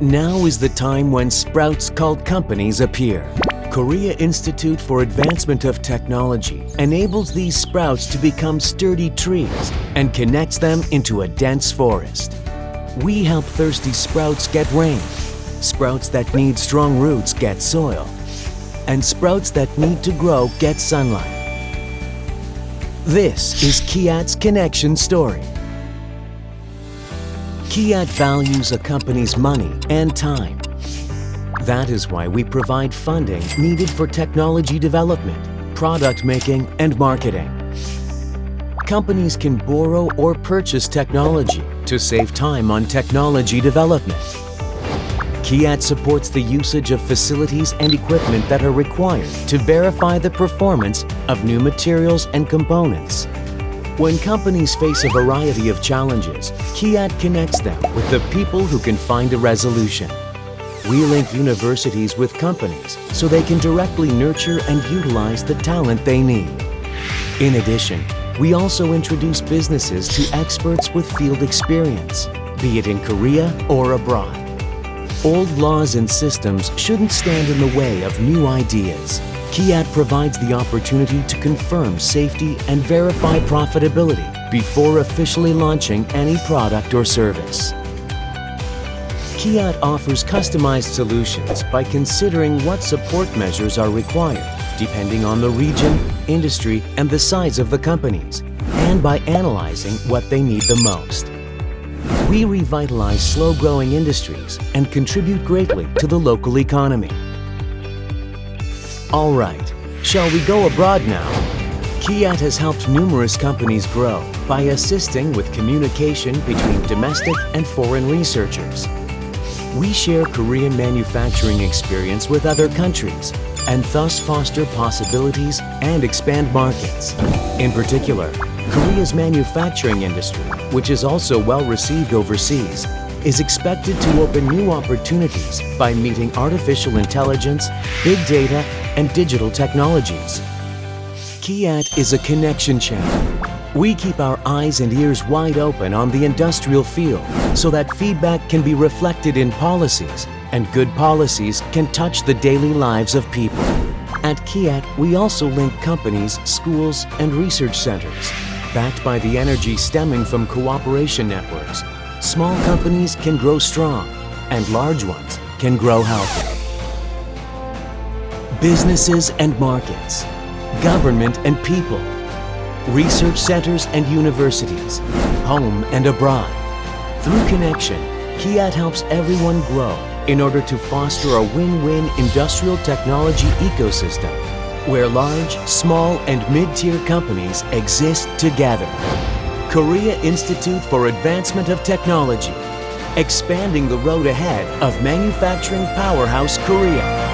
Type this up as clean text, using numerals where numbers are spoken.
Now is the time when sprouts called companies appear. Korea Institute for Advancement of Technology enables these sprouts to become sturdy trees and connects them into a dense forest. We help thirsty sprouts get rain, sprouts that need strong roots get soil, and sprouts that need to grow get sunlight. This is KIAT's connection story. KIAT values a company's money and time. That is why we provide funding needed for technology development, product making, and marketing. Companies can borrow or purchase technology to save time on technology development. KIAT supports the usage of facilities and equipment that are required to verify the performance of new materials and components. When companies face a variety of challenges, KIAT connects them with the people who can find a resolution. We link universities with companies so they can directly nurture and utilize the talent they need. In addition, we also introduce businesses to experts with field experience, be it in Korea or abroad. Old laws and systems shouldn't stand in the way of new ideas. KIAT provides the opportunity to confirm safety and verify profitability before officially launching any product or service. KIAT offers customized solutions by considering what support measures are required, depending on the region, industry, and the size of the companies, and by analyzing what they need the most. We revitalize slow-growing industries and contribute greatly to the local economy. All right, shall we go abroad now? KIAT has helped numerous companies grow by assisting with communication between domestic and foreign researchers. We share Korean manufacturing experience with other countries and thus foster possibilities and expand markets. In particular, Korea's manufacturing industry, which is also well received overseas, is expected to open new opportunities by meeting artificial intelligence, big data, and digital technologies. KIAT is a connection channel. We keep our eyes and ears wide open on the industrial field so that feedback can be reflected in policies, and good policies can touch the daily lives of people. At KIAT, we also link companies, schools, and research centers. Backed by the energy stemming from cooperation networks, small companies can grow strong, and large ones can grow healthy. Businesses and markets, government and people, research centers and universities, home and abroad. Through connection, KIAT helps everyone grow in order to foster a win-win industrial technology ecosystem where large, small, and mid-tier companies exist together. Korea Institute for Advancement of Technology, expanding the road ahead of manufacturing powerhouse Korea.